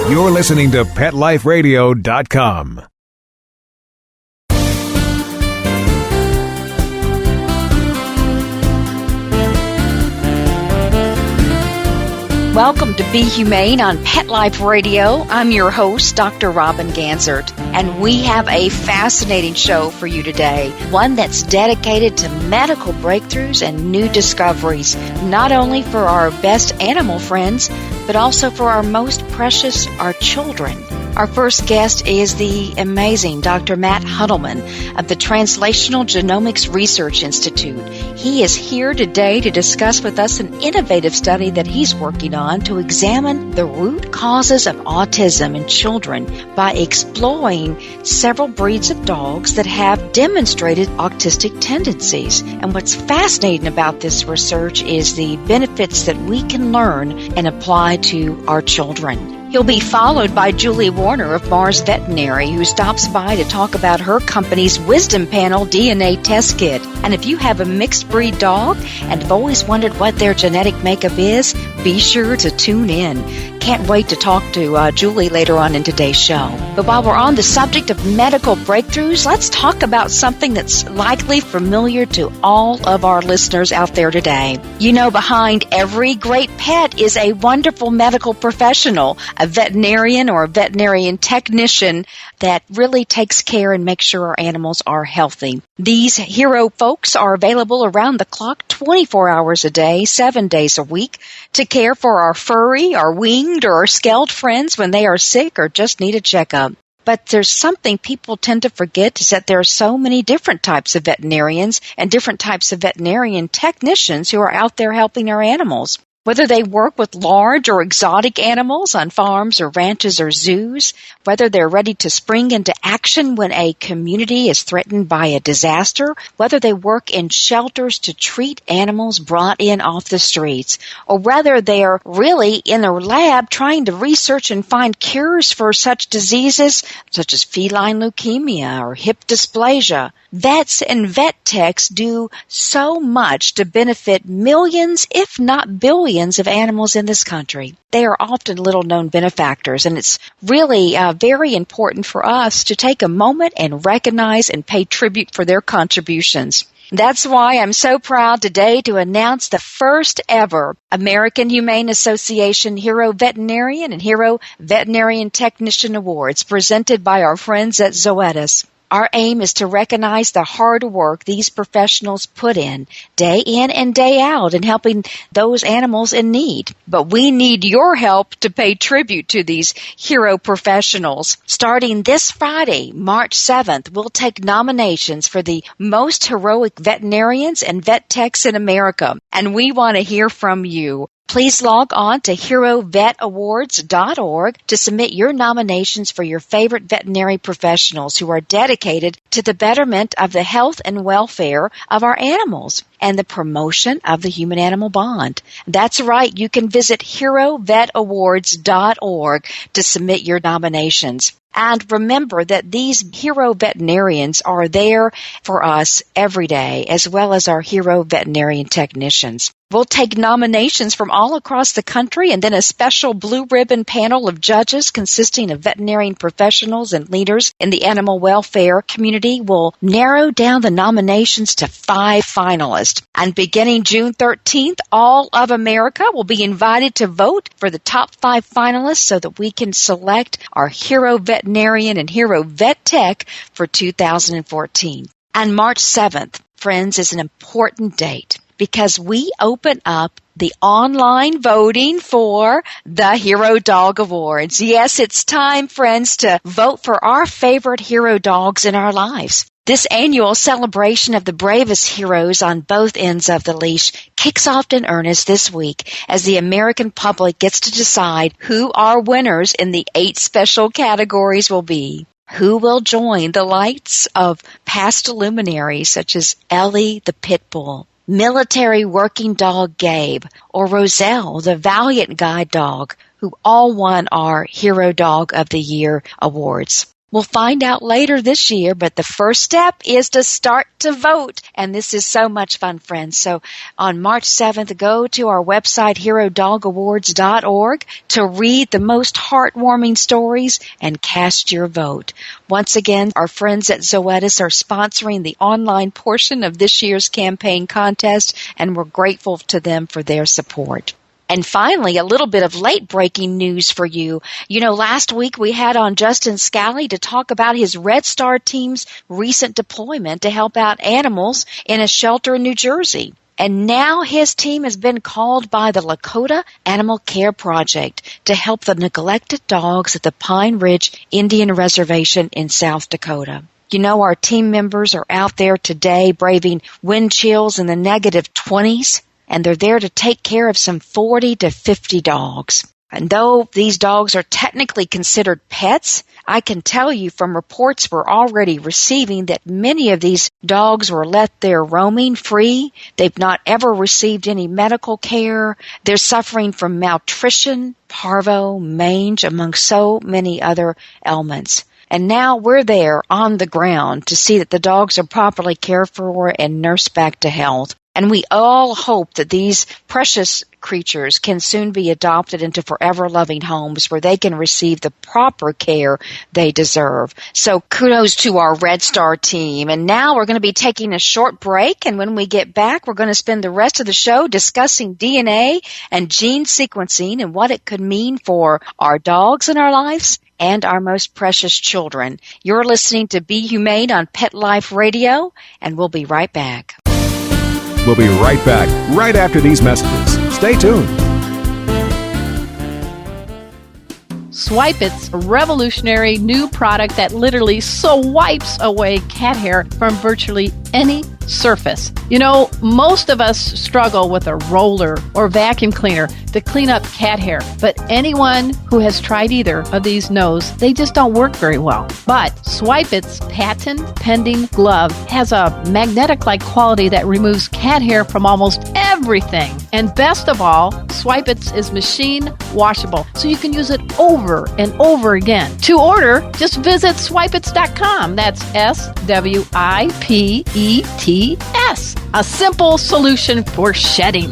You're listening to PetLifeRadio.com. Welcome to Be Humane on Pet Life Radio. I'm your host, Dr. Robin Ganzert, and we have a fascinating show for you today, one that's dedicated to medical breakthroughs and new discoveries, not only for our best animal friends, but also for our most precious, our children. Our first guest is the amazing Dr. Matt Huentelman of the Translational Genomics Research Institute. He is here today to discuss with us an innovative study that he's working on to examine the root causes of autism in children by exploring several breeds of dogs that have demonstrated autistic tendencies. And what's fascinating about this research is the benefits that we can learn and apply to our children. He'll be followed by Juli of Mars Veterinary, who stops by to talk about her company's Wisdom Panel DNA test kit. And if you have a mixed breed dog and have always wondered what their genetic makeup is, be sure to tune in. Can't wait to talk to Juli later on in today's show. But while we're on the subject of medical breakthroughs, let's talk about something that's likely familiar to all of our listeners out there today. You know, behind every great pet is a wonderful medical professional, a veterinarian or a veterinarian technician that really takes care and makes sure our animals are healthy. These hero folks are available around the clock 24 hours a day, 7 days a week to care for our furry, our winged, or our scaled friends when they are sick or just need a checkup. But there's something people tend to forget is that there are so many different types of veterinarians and different types of veterinarian technicians who are out there helping our animals. Whether they work with large or exotic animals on farms or ranches or zoos, whether they're ready to spring into action when a community is threatened by a disaster, whether they work in shelters to treat animals brought in off the streets, or whether they are really in a lab trying to research and find cures for such diseases such as feline leukemia or hip dysplasia. Vets and vet techs do so much to benefit millions, if not billions, of animals in this country. They are often little-known benefactors, and it's really very important for us to take a moment and recognize and pay tribute for their contributions. That's why I'm so proud today to announce the first ever American Humane Association Hero Veterinarian and Hero Veterinarian Technician Awards presented by our friends at Zoetis. Our aim is to recognize the hard work these professionals put in and day out in helping those animals in need. But we need your help to pay tribute to these hero professionals. Starting this Friday, March 7th, we'll take nominations for the most heroic veterinarians and vet techs in America. And we want to hear from you. Please log on to HeroVetAwards.org to submit your nominations for your favorite veterinary professionals who are dedicated to the betterment of the health and welfare of our animals and the promotion of the human-animal bond. That's right. You can visit HeroVetAwards.org to submit your nominations. And remember that these hero veterinarians are there for us every day, as well as our hero veterinarian technicians. We'll take nominations from all across the country, and then a special blue ribbon panel of judges consisting of veterinarian professionals and leaders in the animal welfare community will narrow down the nominations to 5 finalists. And beginning June 13th, all of America will be invited to vote for the top 5 finalists so that we can select our hero veterinarian and hero vet tech for 2014. And March 7th, friends, is an important date, because we open up the online voting for the Hero Dog Awards. Yes, it's time, friends, to vote for our favorite hero dogs in our lives. This annual celebration of the bravest heroes on both ends of the leash kicks off in earnest this week as the American public gets to decide who our winners in the 8 special categories will be. Who will join the likes of past luminaries such as Ellie the Pit Bull, military working dog Gabe, or Roselle, the valiant guide dog, who all won our Hero Dog of the Year awards. We'll find out later this year, but the first step is to start to vote. And this is so much fun, friends. So on March 7th, go to our website, herodogawards.org, to read the most heartwarming stories and cast your vote. Once again, our friends at Zoetis are sponsoring the online portion of this year's campaign contest, and we're grateful to them for their support. And finally, a little bit of late-breaking news for you. You know, last week we had on Justin Scally to talk about his Red Star team's recent deployment to help out animals in a shelter in New Jersey. And now his team has been called by the Lakota Animal Care Project to help the neglected dogs at the Pine Ridge Indian Reservation in South Dakota. You know, our team members are out there today braving wind chills in the negative 20s. And they're there to take care of some 40 to 50 dogs. And though these dogs are technically considered pets, I can tell you from reports we're already receiving that many of these dogs were left there roaming free. They've not ever received any medical care. They're suffering from malnutrition, parvo, mange, among so many other ailments. And now we're there on the ground to see that the dogs are properly cared for and nursed back to health. And we all hope that these precious creatures can soon be adopted into forever loving homes where they can receive the proper care they deserve. So kudos to our Red Star team. And now we're going to be taking a short break. And when we get back, we're going to spend the rest of the show discussing DNA and gene sequencing and what it could mean for our dogs in our lives and our most precious children. You're listening to Be Humane on Pet Life Radio, and we'll be right back. We'll be right back, right after these messages. Stay tuned. Swipe It's a revolutionary new product that literally swipes away cat hair from virtually any surface. You know, most of us struggle with a roller or vacuum cleaner to clean up cat hair, but anyone who has tried either of these knows they just don't work very well. But Swipe It's patent-pending glove has a magnetic-like quality that removes cat hair from almost everything. And best of all, Swipe It's is machine washable, so you can use it over and over again. To order, just visit swipeits.com. That's SWIPETS. A simple solution for shedding.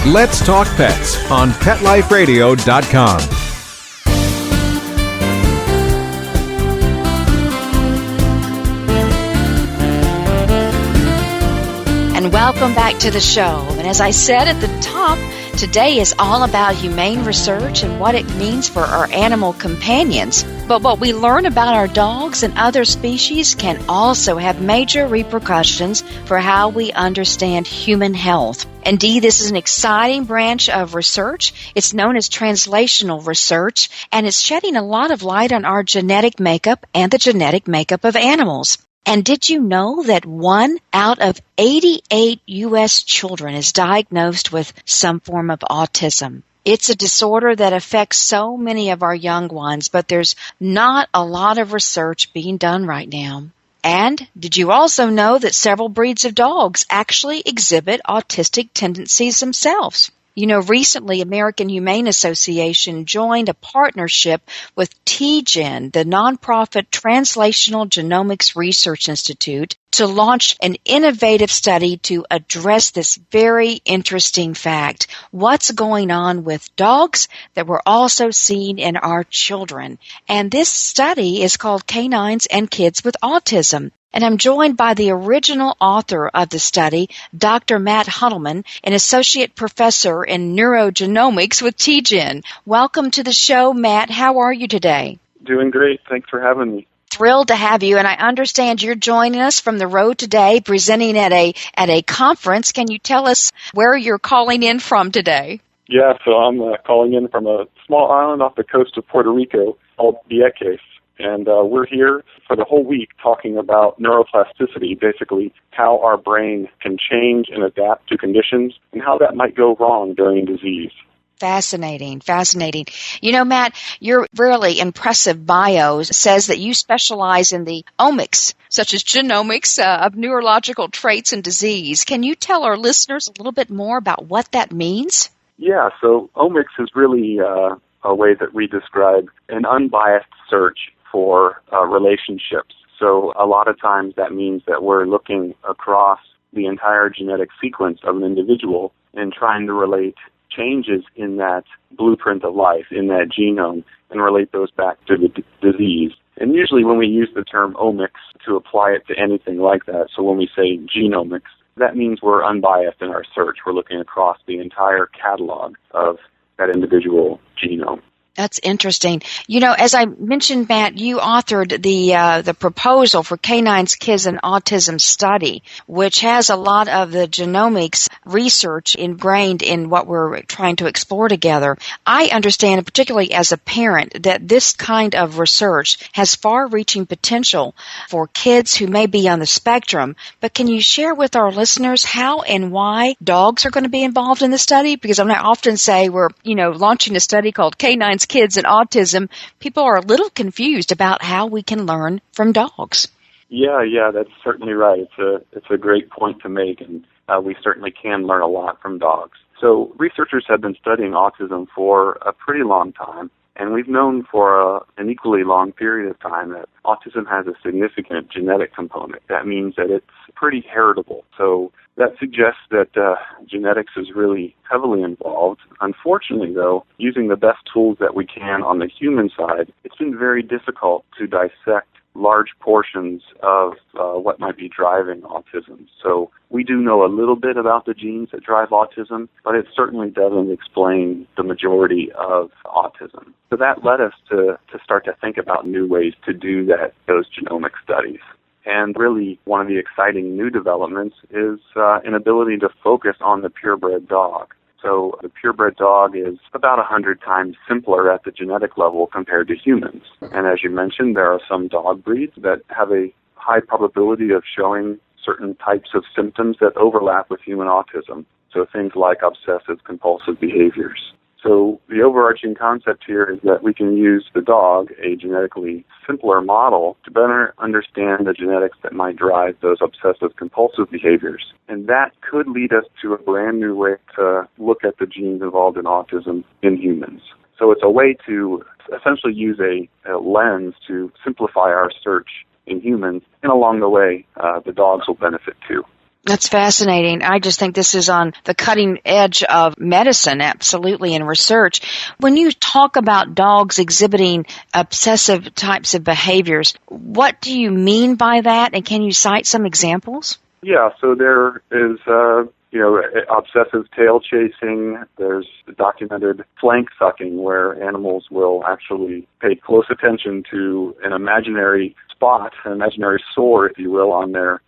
Let's Talk Pets on PetLifeRadio.com. And welcome back to the show. And as I said at the top, today is all about humane research and what it means for our animal companions. But what we learn about our dogs and other species can also have major repercussions for how we understand human health. Indeed, this is an exciting branch of research. It's known as translational research, and it's shedding a lot of light on our genetic makeup and the genetic makeup of animals. And did you know that 1 out of 88 U.S. children is diagnosed with some form of autism? It's a disorder that affects so many of our young ones, but there's not a lot of research being done right now. And did you also know that several breeds of dogs actually exhibit autistic tendencies themselves? You know, recently, American Humane Association joined a partnership with TGen, the nonprofit Translational Genomics Research Institute, to launch an innovative study to address this very interesting fact. What's going on with dogs that we're also seeing in our children? And this study is called Canines and Kids with Autism. And I'm joined by the original author of the study, Dr. Matt Huentelman, an associate professor in neurogenomics with TGen. Welcome to the show, Matt. How are you today? Doing great. Thanks for having me. Thrilled to have you, and I understand you're joining us from the road today, presenting at a conference. Can you tell us where you're calling in from today? Yeah, so I'm calling in from a small island off the coast of Puerto Rico called Vieques. And we're here for the whole week talking about neuroplasticity, basically how our brain can change and adapt to conditions and how that might go wrong during disease. Fascinating. You know, Matt, your really impressive bio says that you specialize in the omics, such as genomics of neurological traits and disease. Can you tell our listeners a little bit more about what that means? Yeah, so omics is really a way that we describe an unbiased search for relationships. So a lot of times that means that we're looking across the entire genetic sequence of an individual and trying to relate changes in that blueprint of life, in that genome, and relate those back to the disease. And usually when we use the term omics to apply it to anything like that, so when we say genomics, that means we're unbiased in our search. We're looking across the entire catalog of that individual genome. That's interesting. You know, as I mentioned, Matt, you authored the proposal for Canines, Kids, and Autism study, which has a lot of the genomics research ingrained in what we're trying to explore together. I understand, particularly as a parent, that this kind of research has far-reaching potential for kids who may be on the spectrum. But can you share with our listeners how and why dogs are going to be involved in the study? Because I often say we're, launching a study called Canines, Kids, and Autism. People are a little confused about how we can learn from dogs. Yeah, that's certainly right. It's a great point to make, and we certainly can learn a lot from dogs. So researchers have been studying autism for a pretty long time, and we've known for an equally long period of time that autism has a significant genetic component. That means that it's pretty heritable. So that suggests that genetics is really heavily involved. Unfortunately, though, using the best tools that we can on the human side, it's been very difficult to dissect large portions of what might be driving autism. So we do know a little bit about the genes that drive autism, but it certainly doesn't explain the majority of autism. So that led us to start to think about new ways to do those genomic studies. And really, one of the exciting new developments is an ability to focus on the purebred dog. So the purebred dog is about 100 times simpler at the genetic level compared to humans. And as you mentioned, there are some dog breeds that have a high probability of showing certain types of symptoms that overlap with human autism. So things like obsessive compulsive behaviors. So the overarching concept here is that we can use the dog, a genetically simpler model, to better understand the genetics that might drive those obsessive compulsive behaviors. And that could lead us to a brand new way to look at the genes involved in autism in humans. So it's a way to essentially use a lens to simplify our search in humans, and along the way, the dogs will benefit too. That's fascinating. I just think this is on the cutting edge of medicine, absolutely, and research. When you talk about dogs exhibiting obsessive types of behaviors, what do you mean by that, and can you cite some examples? Yeah, so there is, obsessive tail chasing. There's documented flank sucking, where animals will actually pay close attention to an imaginary spot, an imaginary sore, if you will, on their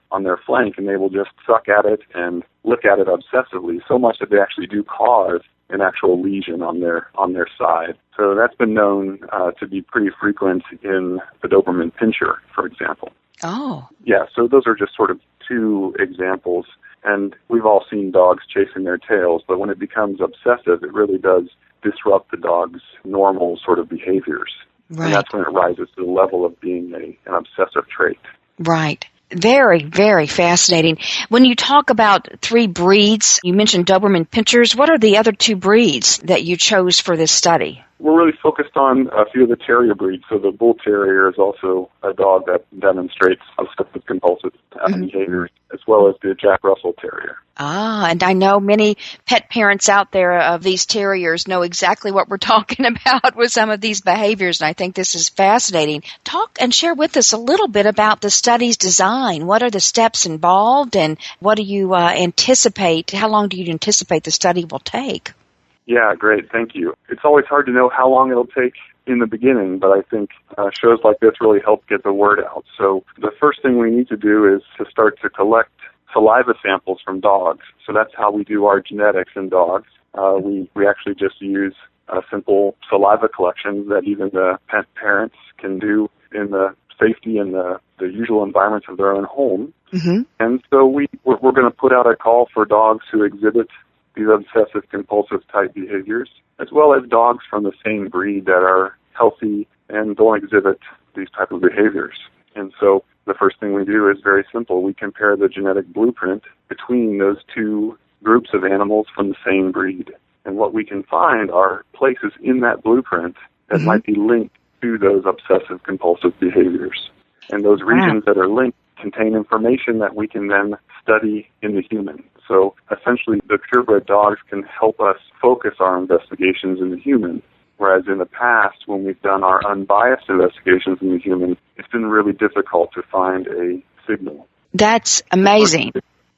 flank, and they will just suck at it and look at it obsessively, so much that they actually do cause an actual lesion on their side. So that's been known to be pretty frequent in the Doberman Pinscher, for example. Oh. Yeah, so those are just sort of two examples. And we've all seen dogs chasing their tails, but when it becomes obsessive, it really does disrupt the dog's normal sort of behaviors. Right. And that's when it rises to the level of being an obsessive trait. Right. Very, very fascinating. When you talk about 3 breeds, you mentioned Doberman Pinschers. What are the other 2 breeds that you chose for this study? We're really focused on a few of the terrier breeds. So the Bull Terrier is also a dog that demonstrates obsessive compulsive behaviors, as well as the Jack Russell Terrier. Ah, and I know many pet parents out there of these terriers know exactly what we're talking about with some of these behaviors, and I think this is fascinating. Talk and share with us a little bit about the study's design. What are the steps involved, and what do you anticipate? How long do you anticipate the study will take? Yeah, great. Thank you. It's always hard to know how long it'll take in the beginning, but I think shows like this really help get the word out. So the first thing we need to do is to start to collect saliva samples from dogs. So that's how we do our genetics in dogs. We actually just use simple saliva collections that even the pet parents can do in the safety and the usual environments of their own home. Mm-hmm. And so we're going to put out a call for dogs who exhibit these obsessive compulsive type behaviors, as well as dogs from the same breed that are healthy and don't exhibit these type of behaviors. And so the first thing we do is very simple. We compare the genetic blueprint between those 2 groups of animals from the same breed. And And what we can find are places in that blueprint that might be linked to those obsessive compulsive behaviors. And those regions that are linked contain information that we can then study in the human. So essentially, the purebred dogs can help us focus our investigations in the human, whereas in the past, when we've done our unbiased investigations in the human, it's been really difficult to find a signal. That's amazing.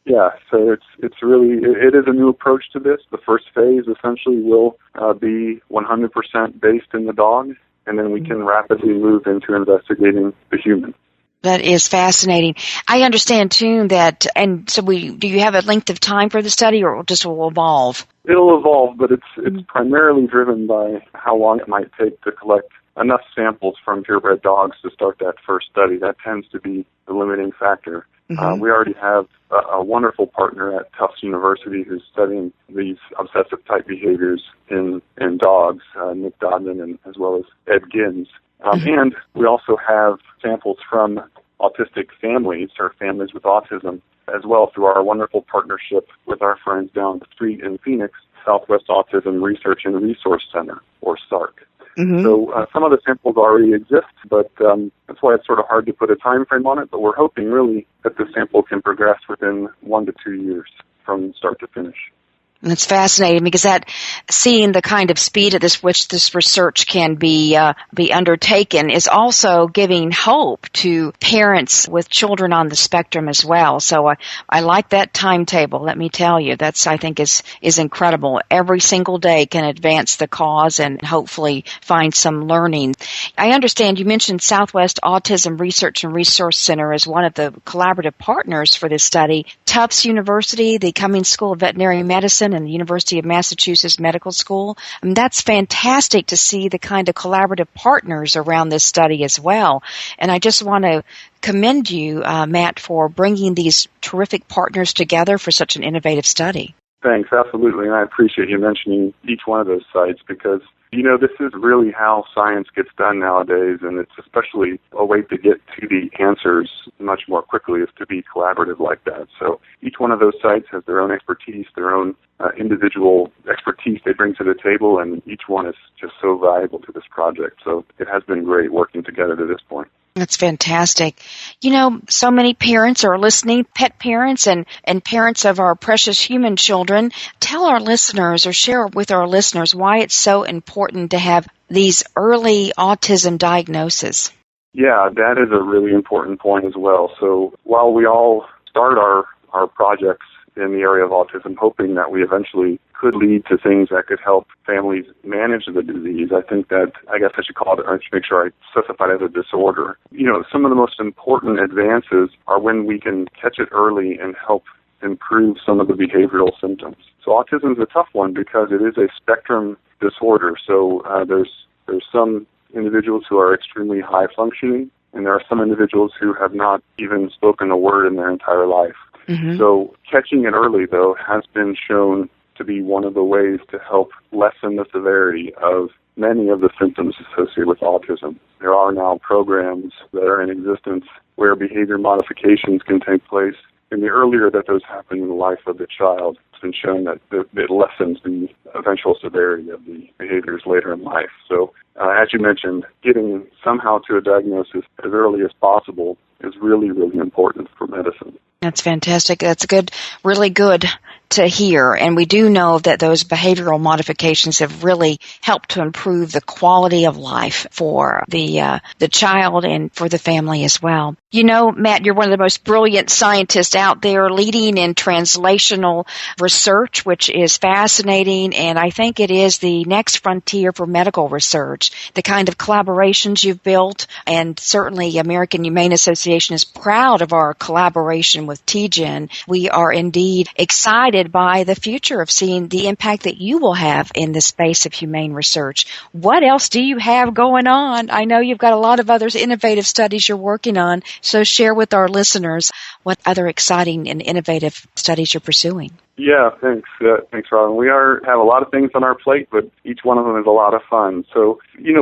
Yeah, so it's really, it is a new approach to this. The first phase essentially will be 100% based in the dog, and then we can rapidly move into investigating the human. That is fascinating. I understand, too, that, and so do you have a length of time for the study, or it just will evolve? It'll evolve, but it's primarily driven by how long it might take to collect enough samples from purebred dogs to start that first study. That tends to be the limiting factor. We already have a wonderful partner at Tufts University who's studying these obsessive-type behaviors in dogs, Nick Dodman, and as well as Ed Gins. And we also have samples from autistic families or families with autism as well through our wonderful partnership with our friends down the street in Phoenix, Southwest Autism Research and Resource Center, or SARC. So some of the samples already exist, but that's why it's sort of hard to put a time frame on it, but we're hoping really that the sample can progress within 1 to 2 years from start to finish. And it's fascinating because that seeing the kind of speed at which this research can be undertaken is also giving hope to parents with children on the spectrum as well. So I like that timetable. Let me tell you, I think is incredible. Every single day can advance the cause and hopefully find some learning. I understand you mentioned Southwest Autism Research and Resource Center as one of the collaborative partners for this study. Tufts University, the Cummings School of Veterinary Medicine, and the University of Massachusetts Medical School. That's fantastic to see the kind of collaborative partners around this study as well. And I just want to commend you, Matt, for bringing these terrific partners together for such an innovative study. Thanks, absolutely. And I appreciate you mentioning each one of those sites because, this is really how science gets done nowadays, and it's especially a way to get to the answers much more quickly is to be collaborative like that. So each one of those sites has their own expertise, their own individual expertise they bring to the table, and each one is just so valuable to this project. So it has been great working together to this point. That's fantastic. So many parents are listening, pet parents and parents of our precious human children. Tell our listeners or share with our listeners why it's so important to have these early autism diagnoses. Yeah, that is a really important point as well. So while we all start our projects in the area of autism, hoping that we eventually could lead to things that could help families manage the disease. I think that, I guess I should call it, I should make sure I specify it as a disorder. Some of the most important advances are when we can catch it early and help improve some of the behavioral symptoms. So autism is a tough one because it is a spectrum disorder. So there's some individuals who are extremely high functioning, and there are some individuals who have not even spoken a word in their entire life. So catching it early, though, has been shown to be one of the ways to help lessen the severity of many of the symptoms associated with autism. There are now programs that are in existence where behavior modifications can take place. And the earlier that those happen in the life of the child, it's been shown that it lessens the eventual severity of the behaviors later in life. So as you mentioned, getting somehow to a diagnosis as early as possible is really, really important for medicine. That's fantastic. That's really good to hear. And we do know that those behavioral modifications have really helped to improve the quality of life for the child and for the family as well. Matt, you're one of the most brilliant scientists out there leading in translational research, which is fascinating. And I think it is the next frontier for medical research. The kind of collaborations you've built, and certainly American Humane Association is proud of our collaboration with TGen. We are indeed excited by the future of seeing the impact that you will have in the space of humane research. What else do you have going on? I know you've got a lot of other innovative studies you're working on, so share with our listeners what other exciting and innovative studies you're pursuing. Yeah, thanks. Thanks, Robin. We have a lot of things on our plate, but each one of them is a lot of fun. So,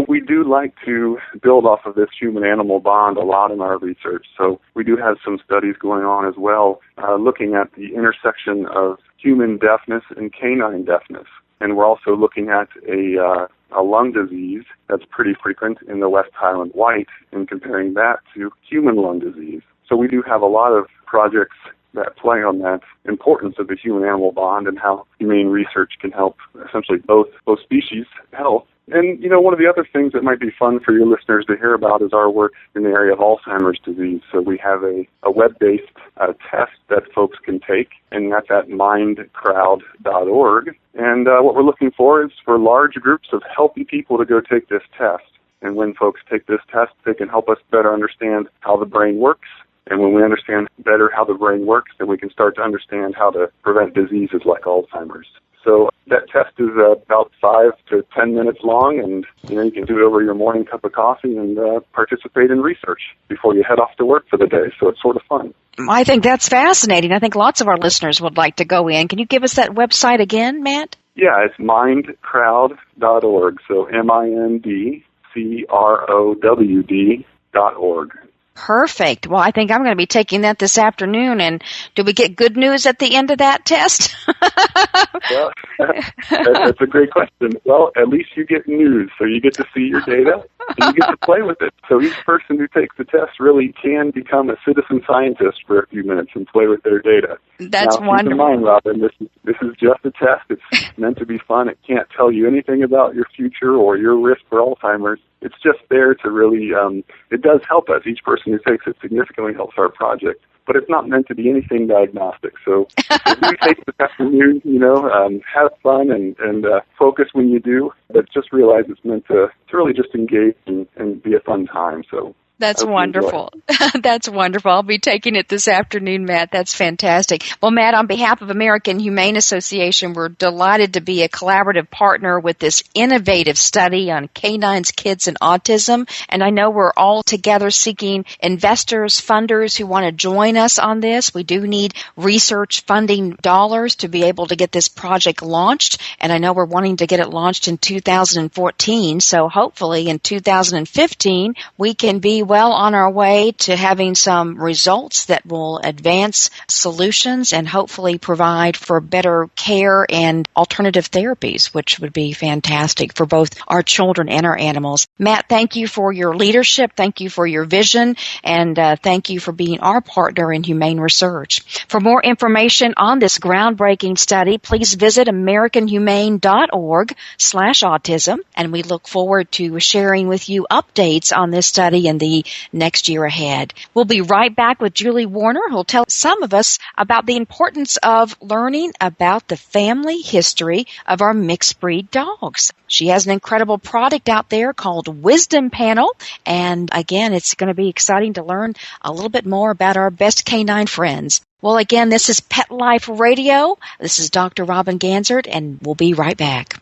we do like to build off of this human-animal bond a lot in our research. So we do have some studies going on as well, looking at the intersection of human deafness and canine deafness. And we're also looking at a lung disease that's pretty frequent in the West Highland white and comparing that to human lung disease. So we do have a lot of projects that play on that importance of the human-animal bond and how humane research can help essentially both species' health. And, one of the other things that might be fun for your listeners to hear about is our work in the area of Alzheimer's disease. So we have a web-based test that folks can take, and that's at mindcrowd.org. And what we're looking for is for large groups of healthy people to go take this test. And when folks take this test, they can help us better understand how the brain works. And when we understand better how the brain works, then we can start to understand how to prevent diseases like Alzheimer's. So that test is about 5 to 10 minutes long, and you can do it over your morning cup of coffee and participate in research before you head off to work for the day. So it's sort of fun. I think that's fascinating. I think lots of our listeners would like to go in. Can you give us that website again, Matt? Yeah, it's mindcrowd.org. So mindcrowd.org. Perfect. Well, I think I'm going to be taking that this afternoon. And do we get good news at the end of that test? Well, that's a great question. Well, at least you get news, so you get to see your data and you get to play with it. So each person who takes the test really can become a citizen scientist for a few minutes and play with their data. That's now, wonderful. Keep in mind, Robin, this is just a test. It's meant to be fun. It can't tell you anything about your future or your risk for Alzheimer's. It's just there to really, it does help us. Each person who takes it significantly helps our project. But it's not meant to be anything diagnostic. So if you take the test and have fun and focus when you do, but just realize it's meant to really just engage and be a fun time. So that's wonderful. That's wonderful. I'll be taking it this afternoon, Matt. That's fantastic. Well, Matt, on behalf of American Humane Association, we're delighted to be a collaborative partner with this innovative study on canines, kids, and autism. And I know we're all together seeking investors, funders who want to join us on this. We do need research funding dollars to be able to get this project launched. And I know we're wanting to get it launched in 2014. So hopefully in 2015, we can be well on our way to having some results that will advance solutions and hopefully provide for better care and alternative therapies, which would be fantastic for both our children and our animals. Matt, thank you for your leadership. Thank you for your vision. And thank you for being our partner in humane research. For more information on this groundbreaking study, please visit americanhumane.org/autism. And we look forward to sharing with you updates on this study in the next year ahead. We'll be right back with Juli Warner, who'll tell some of us about the importance of learning about the family history of our mixed breed dogs. She has an incredible product out there called Wisdom Panel. And again, it's going to be exciting to learn a little bit more about our best canine friends. Well, again, this is Pet Life Radio. This is Dr. Robin Ganzert, and we'll be right back.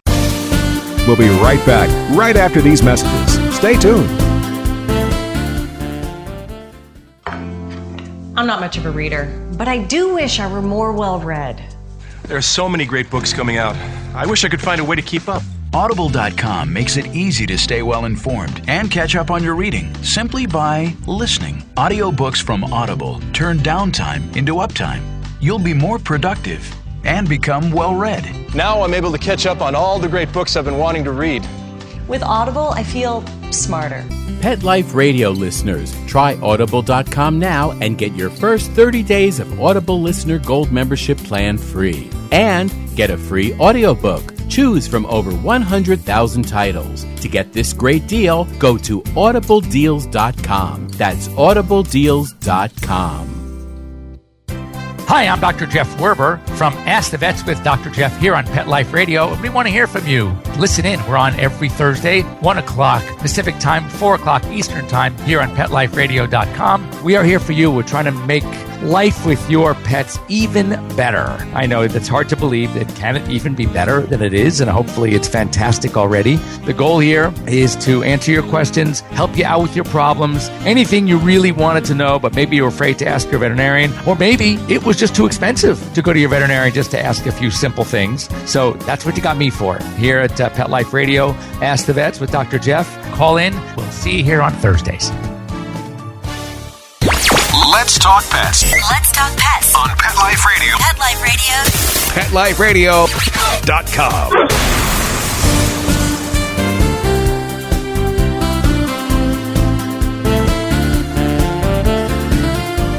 We'll be right back, right after these messages. Stay tuned. I'm not much of a reader, but I do wish I were more well-read. There are so many great books coming out. I wish I could find a way to keep up. Audible.com makes it easy to stay well-informed and catch up on your reading simply by listening. Audiobooks from Audible turn downtime into uptime. You'll be more productive and become well-read. Now I'm able to catch up on all the great books I've been wanting to read. With Audible, I feel smarter. Pet Life Radio listeners, try Audible.com now and get your first 30 days of Audible Listener Gold membership plan free. And get a free audiobook. Choose from over 100,000 titles. To get this great deal, go to audibledeals.com. That's audibledeals.com. Hi, I'm Dr. Jeff Werber from Ask the Vets with Dr. Jeff here on Pet Life Radio. We want to hear from you. Listen in. We're on every Thursday, 1 o'clock Pacific Time, 4 o'clock Eastern Time here on PetLifeRadio.com. We are here for you. We're trying to make life with your pets even better. I know that's hard to believe. Can it even be better than it is? And hopefully it's fantastic already. The goal here is to answer your questions, help you out with your problems, anything you really wanted to know, but maybe you're afraid to ask your veterinarian, or maybe it was just too expensive to go to your veterinarian just to ask a few simple things. So that's what you got me for here at Pet Life Radio. Ask the Vets with Dr. Jeff. Call in. We'll see you here on Thursdays. Let's Talk Pets. Let's Talk Pets. On Pet Life Radio. Pet Life Radio. PetLifeRadio.com.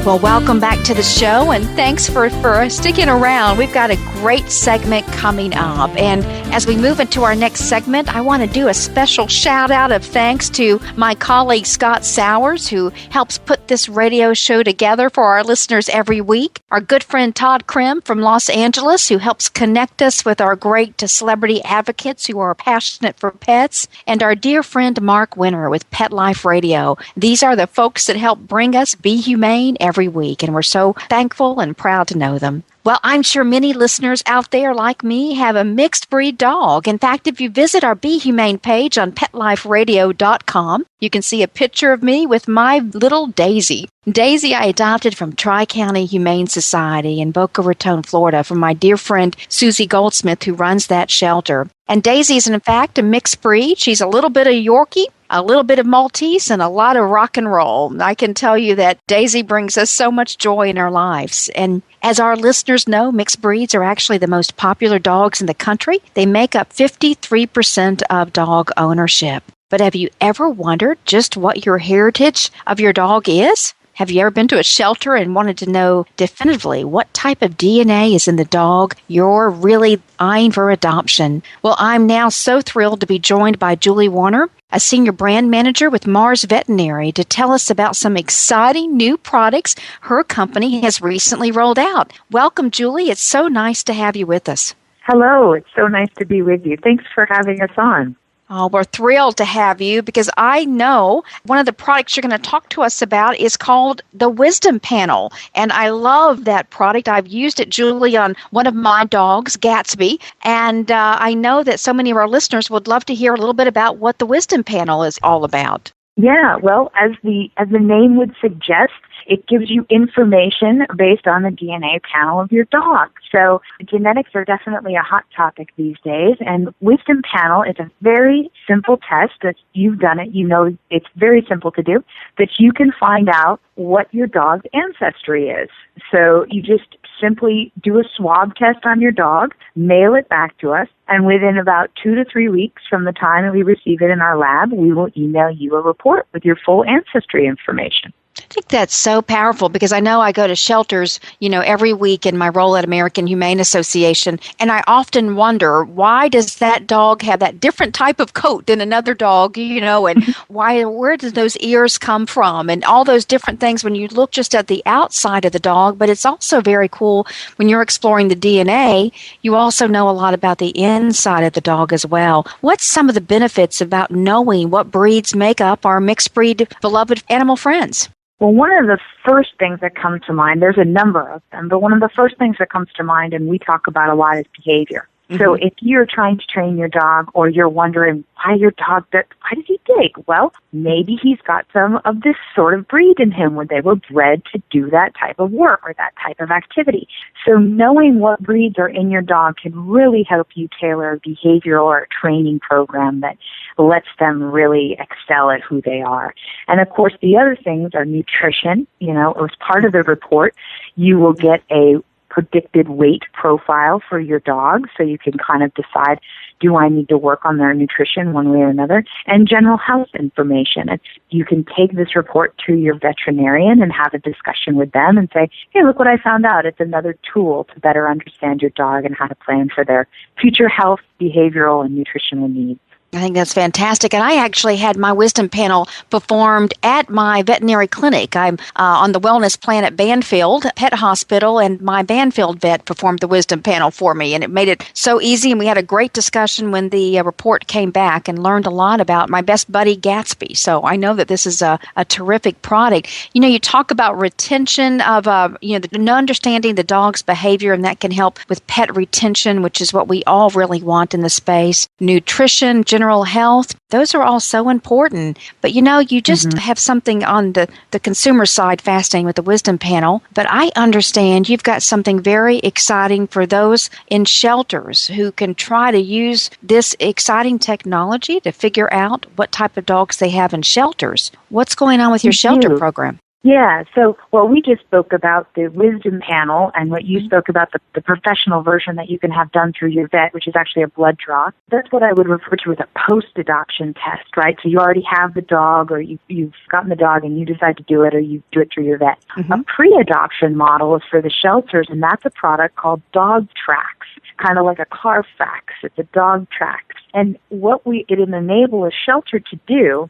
Well, welcome back to the show, and thanks for sticking around. We've got a great segment coming up, and as we move into our next segment, I want to do a special shout-out of thanks to my colleague Scott Sowers, who helps put this radio show together for our listeners every week, our good friend Todd Krim from Los Angeles, who helps connect us with our great celebrity advocates who are passionate for pets, and our dear friend Mark Winter with Pet Life Radio. These are the folks that help bring us Be Humane every week, and we're so thankful and proud to know them. Well, I'm sure many listeners out there like me have a mixed breed dog. In fact, if you visit our Be Humane page on PetLifeRadio.com, you can see a picture of me with my little Daisy. Daisy I adopted from Tri-County Humane Society in Boca Raton, Florida, from my dear friend Susie Goldsmith, who runs that shelter. And Daisy is, in fact, a mixed breed. She's a little bit of Yorkie, a little bit of Maltese, and a lot of rock and roll. I can tell you that Daisy brings us so much joy in our lives. And as our listeners know, mixed breeds are actually the most popular dogs in the country. They make up 53% of dog ownership. But have you ever wondered just what your heritage of your dog is? Have you ever been to a shelter and wanted to know definitively what type of DNA is in the dog you're really eyeing for adoption? Well, I'm now so thrilled to be joined by Juli Warner, a senior brand manager with Mars Veterinary, to tell us about some exciting new products her company has recently rolled out. Welcome, Juli. It's so nice to have you with us. Hello. It's so nice to be with you. Thanks for having us on. Oh, we're thrilled to have you because I know one of the products you're going to talk to us about is called the Wisdom Panel. And I love that product. I've used it, Juli, on one of my dogs, Gatsby. And I know that so many of our listeners would love to hear a little bit about what the Wisdom Panel is all about. Yeah, well, as the name would suggest, it gives you information based on the DNA panel of your dog. So genetics are definitely a hot topic these days, and Wisdom Panel is a very simple test that you've done it. You know it's very simple to do, that you can find out what your dog's ancestry is. So you just simply do a swab test on your dog, mail it back to us, and within about 2 to 3 weeks from the time that we receive it in our lab, we will email you a report with your full ancestry information. I think that's so powerful because I know I go to shelters, every week in my role at American Humane Association, and I often wonder, why does that dog have that different type of coat than another dog, and where do those ears come from, and all those different things when you look just at the outside of the dog. But it's also very cool when you're exploring the DNA, you also know a lot about the inside of the dog as well. What's some of the benefits about knowing what breeds make up our mixed breed beloved animal friends? Well, one of the first things that come to mind, there's a number of them, but one of the first things that comes to mind and we talk about a lot is behavior. Mm-hmm. So if you're trying to train your dog or you're wondering why does he dig? Well, maybe he's got some of this sort of breed in him when they were bred to do that type of work or that type of activity. So knowing what breeds are in your dog can really help you tailor a behavioral or a training program that lets them really excel at who they are. And of course, the other things are nutrition. As part of the report, you will get a predicted weight profile for your dog, so you can kind of decide, do I need to work on their nutrition one way or another? And general health information. You can take this report to your veterinarian and have a discussion with them and say, hey, look what I found out. It's another tool to better understand your dog and how to plan for their future health, behavioral, and nutritional needs. I think that's fantastic. And I actually had my Wisdom Panel performed at my veterinary clinic. I'm on the wellness plan at Banfield Pet Hospital, and my Banfield vet performed the Wisdom Panel for me. And it made it so easy, and we had a great discussion when the report came back and learned a lot about my best buddy, Gatsby. So I know that this is a terrific product. You talk about retention of, understanding the dog's behavior, and that can help with pet retention, which is what we all really want in the space. Nutrition, general health, those are all so important. But you just have something on the consumer side fascinating with the Wisdom Panel. But I understand you've got something very exciting for those in shelters who can try to use this exciting technology to figure out what type of dogs they have in shelters. What's going on with your shelter program? Yeah, so what we just spoke about the wisdom panel and what you spoke about the professional version that you can have done through your vet, which is actually a blood draw. That's what I would refer to as a post-adoption test, right? So you already have the dog or you've gotten the dog and you decide to do it or you do it through your vet. A pre-adoption model is for the shelters, and that's a product called Dog Tracks, kind of like a Carfax. It's a Dog Tracks. And what it enable a shelter to do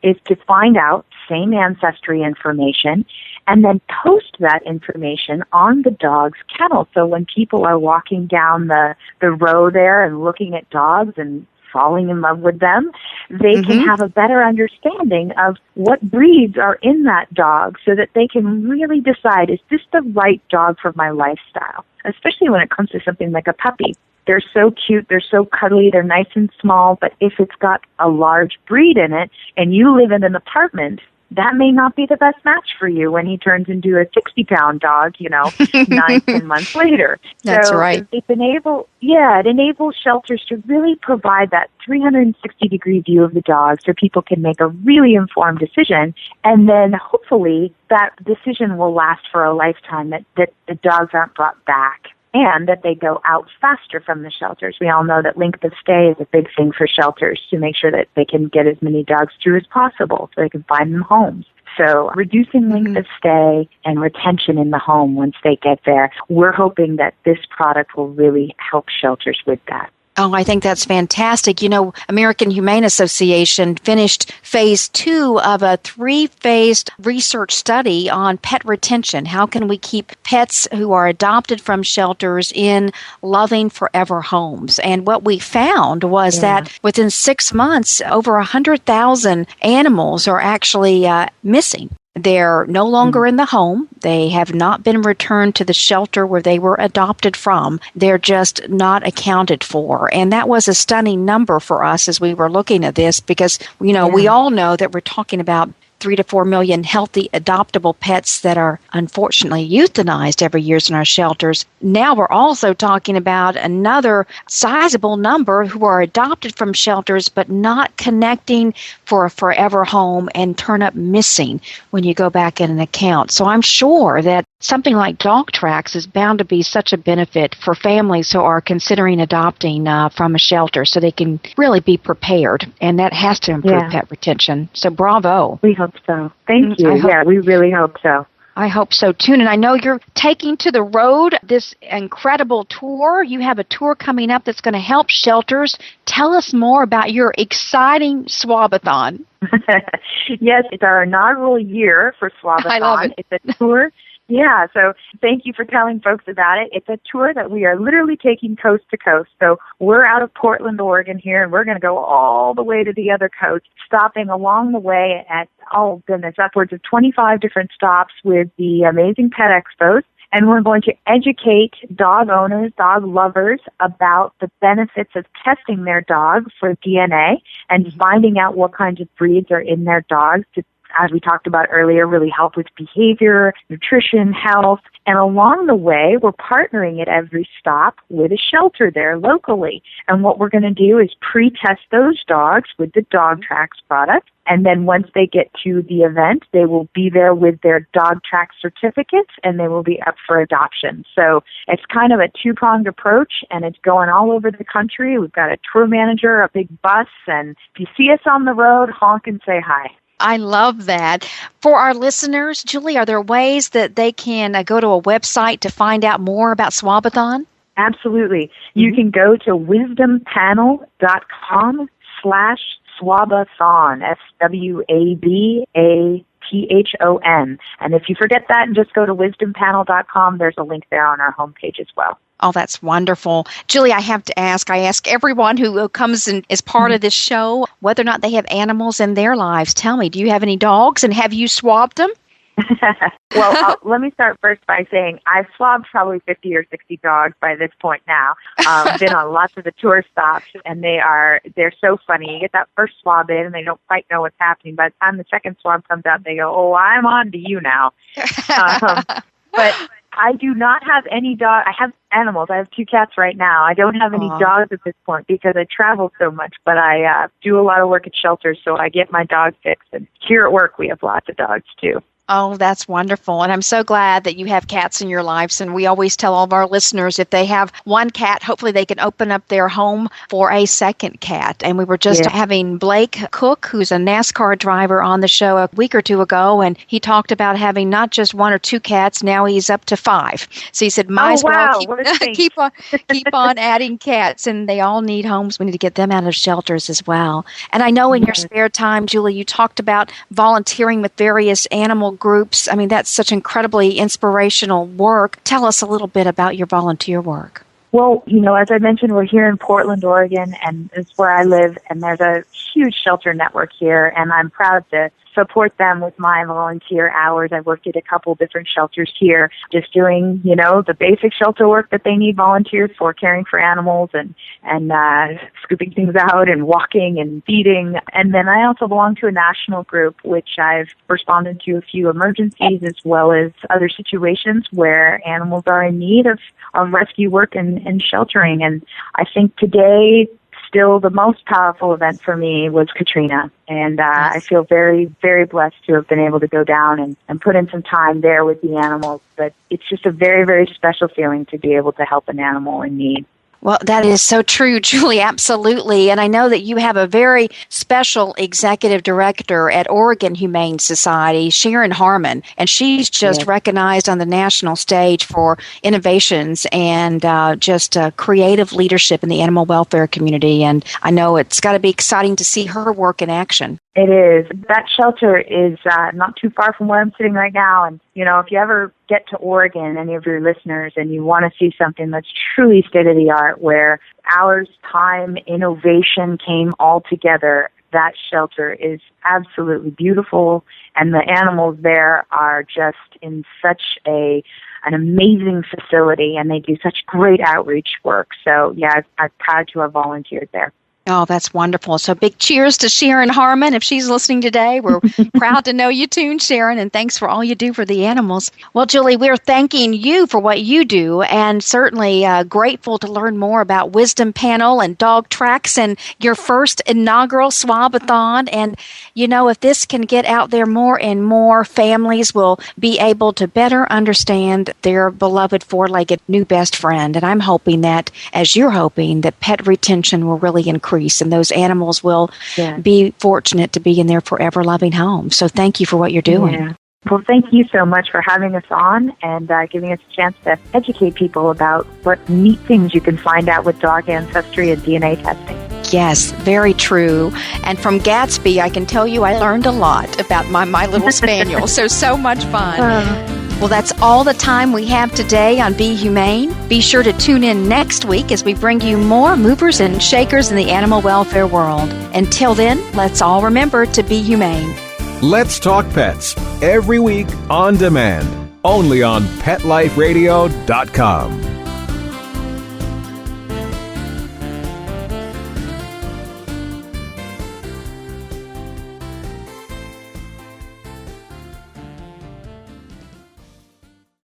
is to find out same ancestry information and then post that information on the dog's kennel. So when people are walking down the row there and looking at dogs and falling in love with them, they can have a better understanding of what breeds are in that dog so that they can really decide, is this the right dog for my lifestyle? Especially when it comes to something like a puppy. They're so cute, they're so cuddly, they're nice and small, but if it's got a large breed in it and you live in an apartment, that may not be the best match for you when he turns into a 60-pound dog, 9-10 months later. That's so right. It enables shelters to really provide that 360-degree view of the dog so people can make a really informed decision, and then hopefully that decision will last for a lifetime, that the dogs aren't brought back, and that they go out faster from the shelters. We all know that length of stay is a big thing for shelters to make sure that they can get as many dogs through as possible so they can find them homes. So reducing length of stay and retention in the home once they get there, we're hoping that this product will really help shelters with that. Oh, I think that's fantastic. American Humane Association finished phase 2 of a 3-phased research study on pet retention. How can we keep pets who are adopted from shelters in loving forever homes? And what we found was that within 6 months, over 100,000 animals are actually missing. They're no longer in the home. They have not been returned to the shelter where they were adopted from. They're just not accounted for. And that was a stunning number for us as we were looking at this because, we all know that we're talking about 3 to 4 million healthy adoptable pets that are unfortunately euthanized every year in our shelters. Now we're also talking about another sizable number who are adopted from shelters but not connecting for a forever home and turn up missing when you go back in an account. So I'm sure that something like Dog Tracks is bound to be such a benefit for families who are considering adopting from a shelter so they can really be prepared. And that has to improve pet retention. So bravo. We hope so. Thank you. We really hope so. I hope so, too. And I know you're taking to the road this incredible tour. You have a tour coming up that's going to help shelters. Tell us more about your exciting Swabathon. Yes, it's our inaugural year for Swabathon. I love it. It's a tour. Yeah, so thank you for telling folks about it. It's a tour that we are literally taking coast to coast. So we're out of Portland, Oregon here, and we're going to go all the way to the other coast, stopping along the way at, upwards of 25 different stops with the amazing pet expos. And we're going to educate dog owners, dog lovers about the benefits of testing their dog for DNA and finding out what kinds of breeds are in their dogs to, as we talked about earlier, really help with behavior, nutrition, health. And along the way, we're partnering at every stop with a shelter there locally. And what we're going to do is pre-test those dogs with the Dog Tracks product. And then once they get to the event, they will be there with their Dog Tracks certificates, and they will be up for adoption. So it's kind of a two-pronged approach, and it's going all over the country. We've got a tour manager, a big bus, and if you see us on the road, honk and say hi. I love that. For our listeners, Julie, are there ways that they can go to a website to find out more about Swabathon? Absolutely. You can go to wisdompanel.com/Swabathon, SWABATHON. And if you forget that and just go to wisdompanel.com, there's a link there on our homepage as well. Oh, that's wonderful. Julie, I have to ask, I ask everyone who comes and is part of this show whether or not they have animals in their lives. Tell me, do you have any dogs and have you swabbed them? Well, let me start first by saying I've swabbed probably 50 or 60 dogs by this point now. Been on lots of the tour stops, and they're so funny. You get that first swab in, and they don't quite know what's happening. By the time the second swab comes out, they go, "Oh, I'm on to you now." But I do not have any dog. I have animals. I have 2 cats right now. I don't have any dogs at this point because I travel so much, but I do a lot of work at shelters, so I get my dog fixed. And here at work, we have lots of dogs, too. Oh, that's wonderful. And I'm so glad that you have cats in your lives. And we always tell all of our listeners if they have one cat, hopefully they can open up their home for a second cat. And we were just having Blake Cook, who's a NASCAR driver, on the show a week or two ago. And he talked about having not just one or two cats. Now he's up to 5. So he said, might as well keep on adding cats. And they all need homes. We need to get them out of shelters as well. And I know in your spare time, Julie, you talked about volunteering with various animal groups. I mean, that's such incredibly inspirational work. Tell us a little bit about your volunteer work. Well, as I mentioned, we're here in Portland, Oregon, and it's where I live, and there's a huge shelter network here, and I'm proud to support them with my volunteer hours. I've worked at a couple different shelters here, just doing, the basic shelter work that they need volunteers for, caring for animals and scooping things out and walking and feeding. And then I also belong to a national group, which I've responded to a few emergencies as well as other situations where animals are in need of rescue work and sheltering. And I think today, still the most powerful event for me was Katrina. And I feel very, very blessed to have been able to go down and put in some time there with the animals. But it's just a very, very special feeling to be able to help an animal in need. Well, that is so true, Julie, absolutely. And I know that you have a very special executive director at Oregon Humane Society, Sharon Harmon, and she's just recognized on the national stage for innovations and just creative leadership in the animal welfare community. And I know it's got to be exciting to see her work in action. It is. That shelter is not too far from where I'm sitting right now. And, if you ever get to Oregon, any of your listeners, and you want to see something that's truly state-of-the-art, where hours, time, innovation came all together, that shelter is absolutely beautiful. And the animals there are just in such an amazing facility, and they do such great outreach work. So, I'm proud to have volunteered there. Oh, that's wonderful. So big cheers to Sharon Harmon. If she's listening today, we're proud to know you tuned, Sharon, and thanks for all you do for the animals. Well, Julie, we're thanking you for what you do and certainly grateful to learn more about Wisdom Panel and Dog Tracks and your first inaugural Swabathon. And, if this can get out there, more and more families will be able to better understand their beloved four-legged new best friend. And I'm hoping that, as you're hoping, that pet retention will really increase. And those animals will be fortunate to be in their forever loving home. So thank you for what you're doing. Yeah. Well, thank you so much for having us on and giving us a chance to educate people about what neat things you can find out with dog ancestry and DNA testing. Yes, very true. And from Gatsby, I can tell you I learned a lot about my little spaniel. So much fun. Well, that's all the time we have today on Be Humane. Be sure to tune in next week as we bring you more movers and shakers in the animal welfare world. Until then, let's all remember to be humane. Let's Talk Pets, every week on demand, only on PetLifeRadio.com.